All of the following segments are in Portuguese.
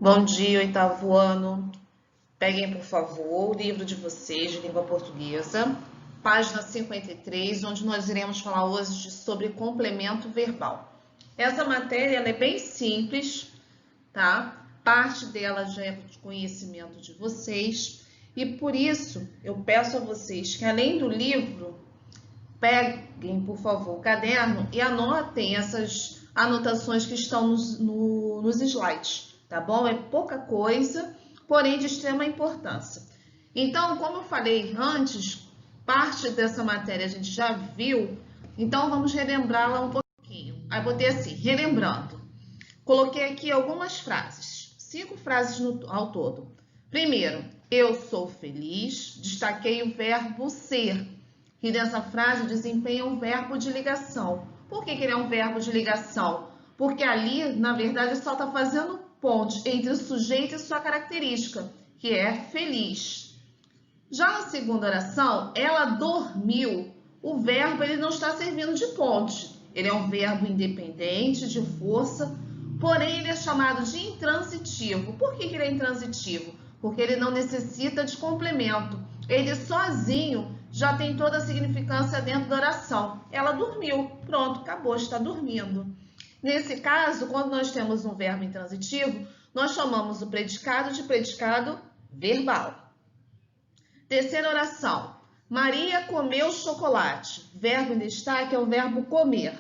Bom dia, oitavo ano. Peguem, por favor, o livro de vocês de língua portuguesa, página 53, onde nós iremos falar hoje sobre complemento verbal. Essa matéria ela é bem simples, tá? Parte dela já é de conhecimento de vocês e por isso eu peço a vocês que, além do livro, peguem, por favor, o caderno e anotem essas anotações que estão nos slides, tá bom? É pouca coisa, porém de extrema importância. Então, como eu falei antes, parte dessa matéria a gente já viu, então vamos relembrá-la um pouquinho. Aí botei assim, relembrando. Coloquei aqui algumas frases, 5 frases ao todo. Primeiro, eu sou feliz, destaquei o verbo ser, que nessa frase desempenha um verbo de ligação. Por que ele é um verbo de ligação? Porque ali, na verdade, só está fazendo ponte entre o sujeito e sua característica, que é feliz. Já na segunda oração, ela dormiu. O verbo ele não está servindo de ponte. Ele é um verbo independente, de força, porém ele é chamado de intransitivo. Por que ele é intransitivo? Porque ele não necessita de complemento. Ele sozinho já tem toda a significância dentro da oração. Ela dormiu, pronto, acabou, está dormindo. Nesse caso, quando nós temos um verbo intransitivo, nós chamamos o predicado de predicado verbal. Terceira oração. Maria comeu chocolate. Verbo em destaque é o verbo comer.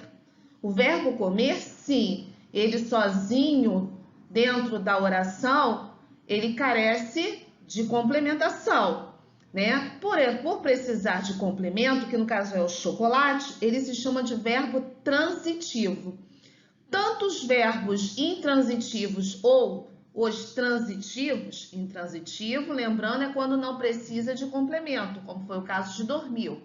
O verbo comer, sim, ele sozinho, dentro da oração, ele carece de complementação, né? Por precisar de complemento, que no caso é o chocolate, ele se chama de verbo transitivo. Tanto os verbos intransitivos ou os transitivos, intransitivo, lembrando, é quando não precisa de complemento, como foi o caso de dormiu.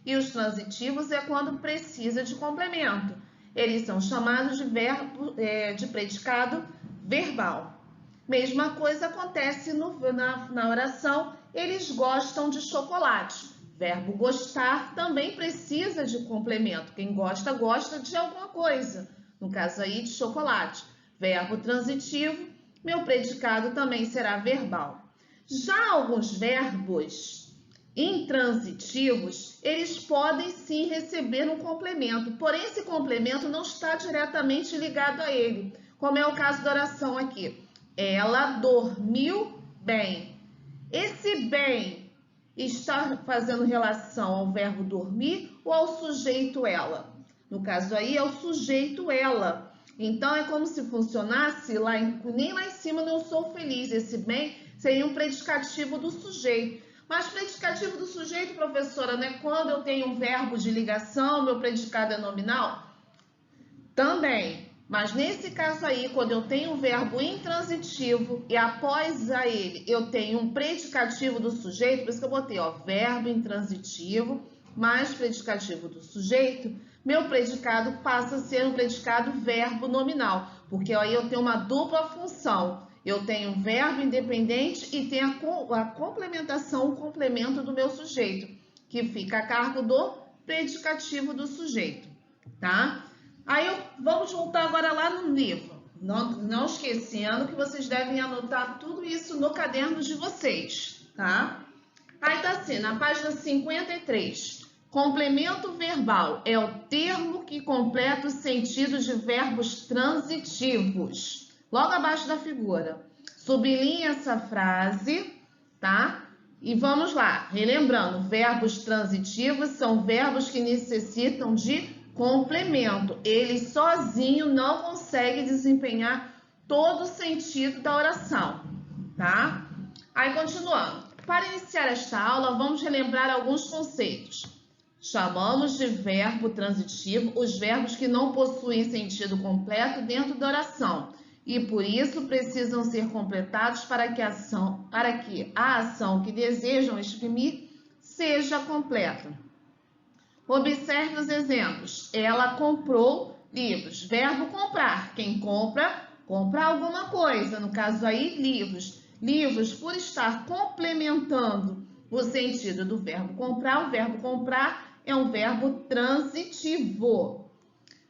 E os transitivos é quando precisa de complemento. Eles são chamados de verbo de predicado verbal. Mesma coisa acontece na oração, eles gostam de chocolate. Verbo gostar também precisa de complemento. Quem gosta, gosta de alguma coisa. No caso aí, de chocolate. Verbo transitivo, meu predicado também será verbal. Já alguns verbos intransitivos, eles podem sim receber um complemento, porém esse complemento não está diretamente ligado a ele, como é o caso da oração aqui. Ela dormiu bem. Esse bem está fazendo relação ao verbo dormir ou ao sujeito ela? No caso aí é o sujeito ela. Então é como se funcionasse nem lá em cima eu sou feliz. Esse bem seria um predicativo do sujeito. Mas predicativo do sujeito, professora, né? Quando eu tenho um verbo de ligação, meu predicado é nominal? Também. Mas nesse caso aí, quando eu tenho um verbo intransitivo e após a ele eu tenho um predicativo do sujeito, por isso que eu botei, ó, verbo intransitivo mais predicativo do sujeito, meu predicado passa a ser um predicado verbo nominal, porque aí eu tenho uma dupla função. Eu tenho um verbo independente e tenho a complementação, o complemento do meu sujeito, que fica a cargo do predicativo do sujeito, tá? Aí vamos voltar agora lá no livro, não esquecendo que vocês devem anotar tudo isso no caderno de vocês, tá? Aí tá assim, na página 53, complemento verbal é o termo que completa o sentido de verbos transitivos. Logo abaixo da figura. Sublinhe essa frase, tá? E vamos lá, relembrando, verbos transitivos são verbos que necessitam de complemento. Ele sozinho não consegue desempenhar todo o sentido da oração, tá? Aí, continuando. Para iniciar esta aula, vamos relembrar alguns conceitos. Chamamos de verbo transitivo os verbos que não possuem sentido completo dentro da oração e, por isso, precisam ser completados para que a ação que desejam exprimir seja completa. Observe os exemplos. Ela comprou livros. Verbo comprar. Quem compra, compra alguma coisa. No caso aí, livros. Livros, por estar complementando o sentido do verbo comprar, o verbo comprar é um verbo transitivo.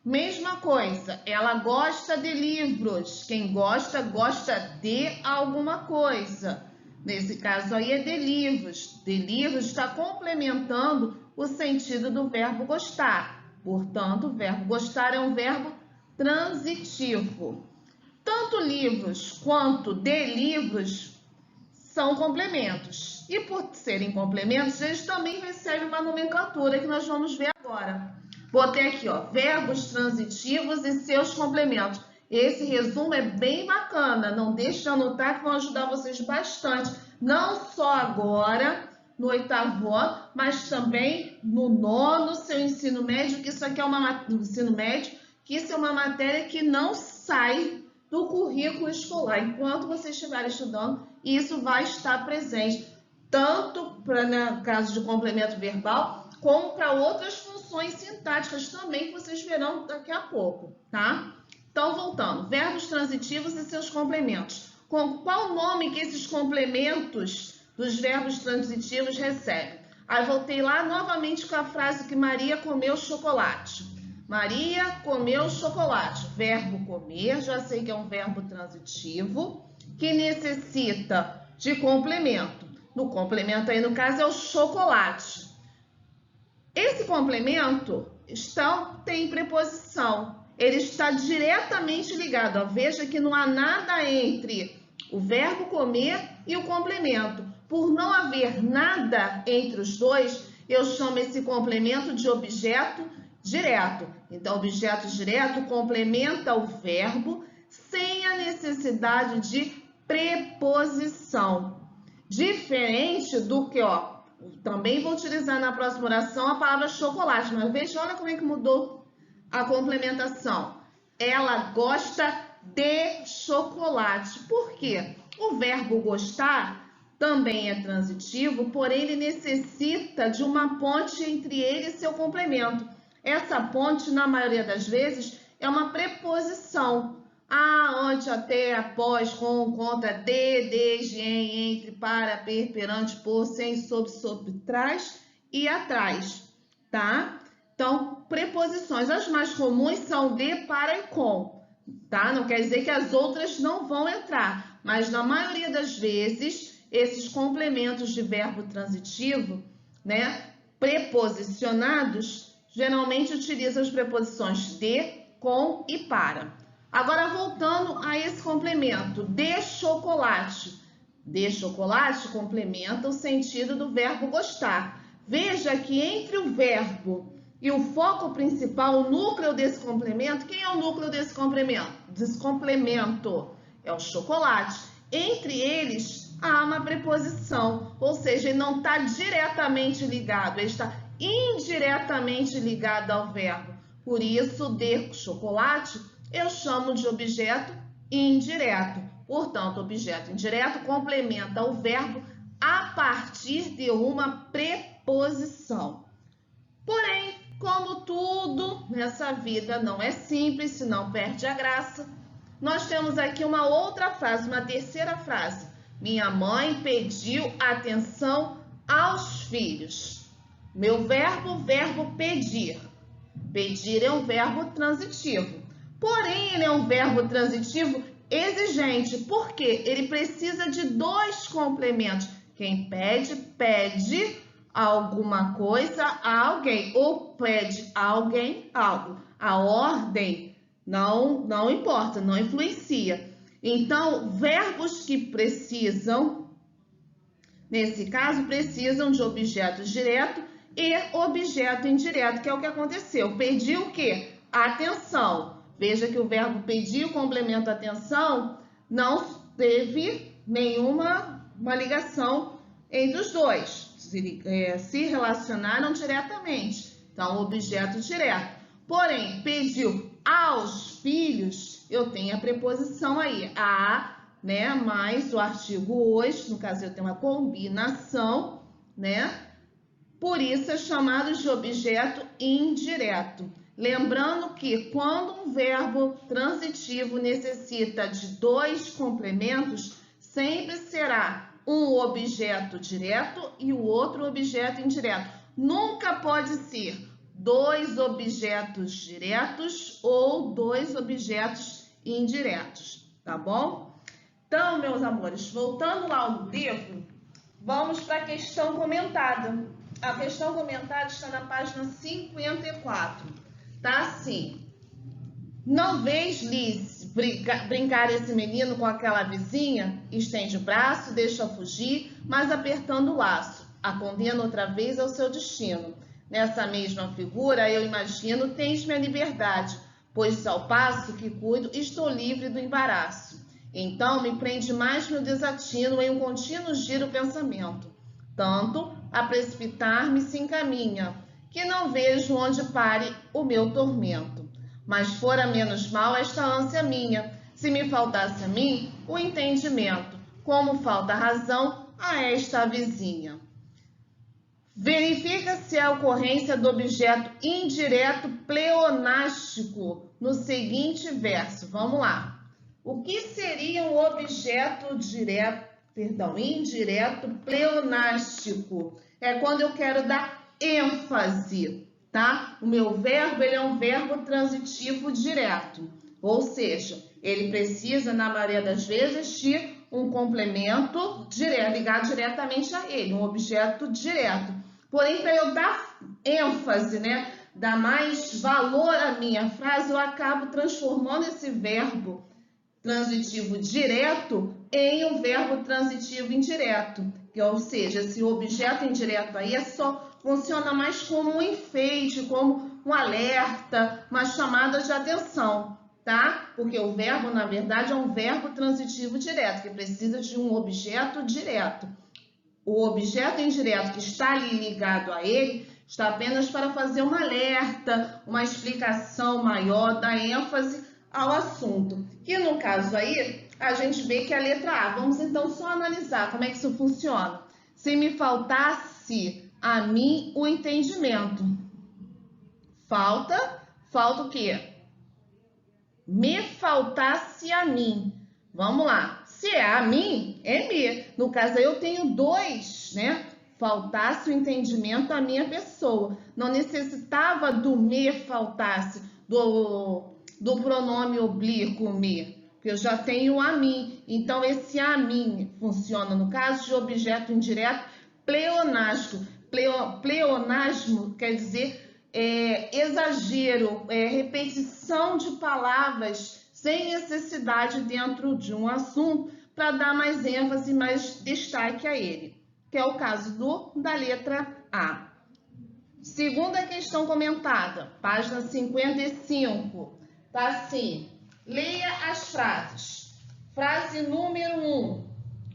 Mesma coisa, ela gosta de livros. Quem gosta, gosta de alguma coisa. Nesse caso aí é de livros. De livros está complementando o sentido do verbo gostar. Portanto, o verbo gostar é um verbo transitivo. Tanto livros quanto de livros são complementos. E por serem complementos, eles também recebem uma nomenclatura que nós vamos ver agora. Botei aqui, ó, verbos transitivos e seus complementos. Esse resumo é bem bacana, não deixe de anotar que vão ajudar vocês bastante, não só agora, no 8º ano, mas também no 9º, seu ensino médio, que isso aqui é ensino médio, que isso é uma matéria que não sai do currículo escolar. Enquanto você estiver estudando, isso vai estar presente, tanto para no caso de complemento verbal, como para outras funções sintáticas também, que vocês verão daqui a pouco, tá? Então, voltando, verbos transitivos e seus complementos. Com qual nome que esses complementos dos verbos transitivos recebem? Aí voltei lá novamente com a frase que Maria comeu chocolate. Maria comeu chocolate. Verbo comer, já sei que é um verbo transitivo, que necessita de complemento. No complemento aí, no caso, é o chocolate. Esse complemento tem preposição. Ele está diretamente ligado. Ó, veja que não há nada entre o verbo comer e o complemento. Por não haver nada entre os dois, eu chamo esse complemento de objeto direto. Então, objeto direto complementa o verbo sem a necessidade de preposição. Diferente do que, ó, também vou utilizar na próxima oração a palavra chocolate, mas veja, olha como é que mudou a complementação. Ela gosta de chocolate. Por quê? O verbo gostar também é transitivo, porém ele necessita de uma ponte entre ele e seu complemento. Essa ponte, na maioria das vezes, é uma preposição. A, ante, até, após, com, contra, de, desde, em, entre, para, perante, por, sem, sobre, trás e atrás, tá? Então, preposições. As mais comuns são de, para e com, tá? Não quer dizer que as outras não vão entrar, mas na maioria das vezes, esses complementos de verbo transitivo, né, preposicionados, geralmente utilizam as preposições de, com e para. Agora, voltando a esse complemento, de chocolate. De chocolate complementa o sentido do verbo gostar. Veja que entre o verbo e o foco principal, o núcleo desse complemento, quem é o núcleo desse complemento? É o chocolate. Entre eles, há uma preposição, ou seja, ele não está diretamente ligado, ele está indiretamente ligado ao verbo. Por isso, de chocolate, eu chamo de objeto indireto. Portanto, objeto indireto complementa o verbo a partir de uma preposição. Porém, como tudo nessa vida não é simples, senão perde a graça, nós temos aqui uma outra frase, uma terceira frase. Minha mãe pediu atenção aos filhos. Meu verbo pedir. Pedir é um verbo transitivo. Porém, ele é um verbo transitivo exigente. Por quê? Ele precisa de dois complementos. Quem pede, pede alguma coisa a alguém. Ou pede a alguém algo. A ordem não importa, não influencia. Então, verbos que precisam, nesse caso, precisam de objeto direto e objeto indireto, que é o que aconteceu. Pediu o quê? Atenção. Veja que o verbo pedir, o complemento atenção, não teve nenhuma ligação entre os dois. Se relacionaram diretamente. Então, objeto direto. Porém, pediu aos filhos, eu tenho a preposição aí. A, né, mais o artigo os, no caso eu tenho uma combinação, né? Por isso é chamado de objeto indireto. Lembrando que quando um verbo transitivo necessita de dois complementos, sempre será um objeto direto e o outro objeto indireto. Nunca pode ser dois objetos diretos ou dois objetos indiretos, tá bom? Então, meus amores, voltando lá ao livro, vamos para a questão comentada. A questão comentada está na página 54. Tá assim: não vês, Liz, brincar esse menino com aquela vizinha? Estende o braço, deixa fugir, mas apertando o laço. A condena outra vez ao seu destino. Nessa mesma figura, eu imagino, tens minha liberdade, pois ao passo que cuido, estou livre do embaraço. Então me prende mais meu desatino em um contínuo giro pensamento. Tanto a precipitar-me se encaminha, que não vejo onde pare o meu tormento. Mas fora menos mal esta ânsia minha, se me faltasse a mim o entendimento, como falta razão a esta vizinha. Verifica-se a ocorrência do objeto indireto pleonástico no seguinte verso. Vamos lá. O que seria um objeto indireto pleonástico? É quando eu quero dar ênfase, tá? O meu verbo, ele é um verbo transitivo direto. Ou seja, ele precisa, na maioria das vezes, de um complemento direto, ligado diretamente a ele, um objeto direto. Porém, para eu dar ênfase, né, dar mais valor à minha frase, eu acabo transformando esse verbo transitivo direto em um verbo transitivo indireto. Ou seja, esse objeto indireto aí funciona mais como um enfeite, como um alerta, uma chamada de atenção, tá? Porque o verbo, na verdade, é um verbo transitivo direto, que precisa de um objeto direto. O objeto indireto que está ali ligado a ele está apenas para fazer um alerta, uma explicação maior, dar ênfase ao assunto. E no caso aí, a gente vê que a letra A. Vamos então só analisar como é que isso funciona. Se me faltasse a mim o entendimento. Falta o quê? Me faltasse a mim. Vamos lá. Se é a mim, é me. No caso aí eu tenho dois, né? Faltasse o entendimento à minha pessoa. Não necessitava do me faltasse, do pronome oblíquo me, porque eu já tenho a mim. Então, esse a mim funciona no caso de objeto indireto pleonástico. Pleonasmo quer dizer exagero, repetição de palavras sem necessidade dentro de um assunto para dar mais ênfase, mais destaque a ele, que é o caso da letra A. Segunda questão comentada, página 55. Tá assim, leia as frases. Frase número 1.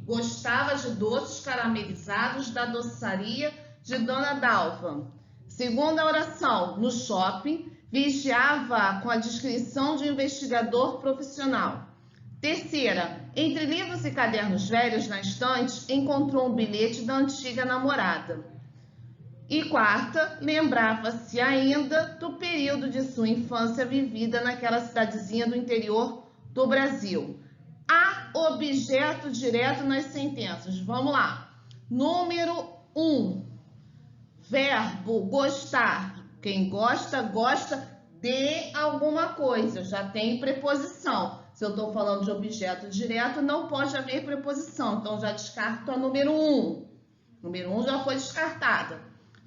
Gostava de doces caramelizados da doçaria de Dona Dalva. Segunda oração, no shopping, vigiava com a descrição de um investigador profissional. Terceira, entre livros e cadernos velhos na estante, encontrou um bilhete da antiga namorada. E quarta, lembrava-se ainda do período de sua infância vivida naquela cidadezinha do interior do Brasil. Há objeto direto nas sentenças. Vamos lá. Número 1. Verbo gostar. Quem gosta, gosta de alguma coisa. Já tem preposição. Se eu estou falando de objeto direto, não pode haver preposição. Então, já descarto a número 1. Número 1 já foi descartada.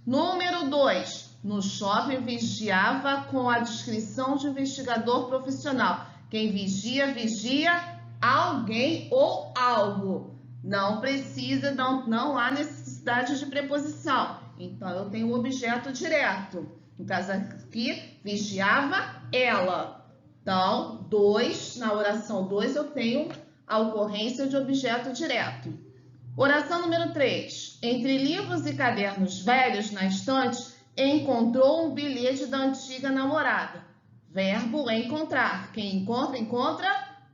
Número 2, no shopping vigiava com a descrição de investigador profissional. Quem vigia, vigia alguém ou algo. Não precisa, não há necessidade de preposição. Então, eu tenho o objeto direto. No caso aqui, vigiava ela. Então, 2, na oração 2, eu tenho a ocorrência de objeto direto. Oração número 3. Entre livros e cadernos velhos na estante, encontrou um bilhete da antiga namorada. Verbo encontrar. Quem encontra, encontra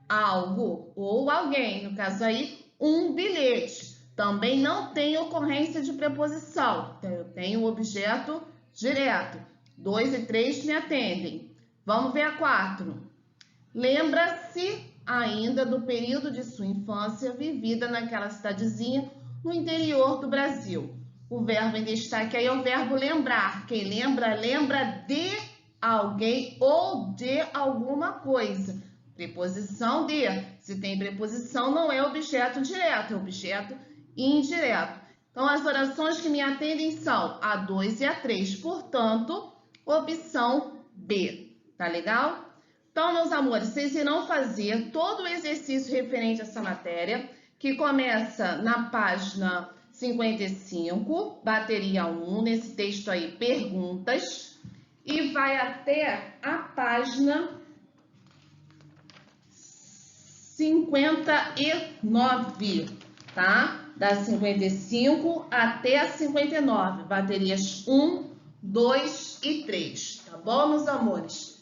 algo ou alguém. No caso aí, um bilhete. Também não tem ocorrência de preposição. Então, eu tenho o objeto direto. 2 e 3 me atendem. Vamos ver a 4. Lembra-se ainda do período de sua infância vivida naquela cidadezinha no interior do Brasil. O verbo em destaque aí é o verbo lembrar. Quem lembra, lembra de alguém ou de alguma coisa. Preposição de. Se tem preposição, não é objeto direto, é objeto indireto. Então, as orações que me atendem são a 2 e a 3. Portanto, opção B. Tá legal? Então, meus amores, vocês irão fazer todo o exercício referente a essa matéria, que começa na página 55, bateria 1, nesse texto aí, perguntas, e vai até a página 59, tá? Da 55 até a 59, baterias 1, 2 e 3, tá bom, meus amores?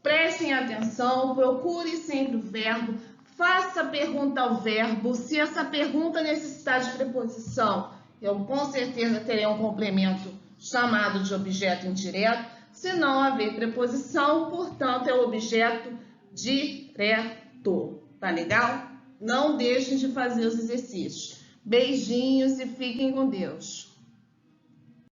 Prestem atenção, procure sempre o verbo, faça pergunta ao verbo. Se essa pergunta necessitar de preposição, eu com certeza terei um complemento chamado de objeto indireto. Se não haver preposição, portanto, é o objeto direto. Tá legal? Não deixem de fazer os exercícios. Beijinhos e fiquem com Deus.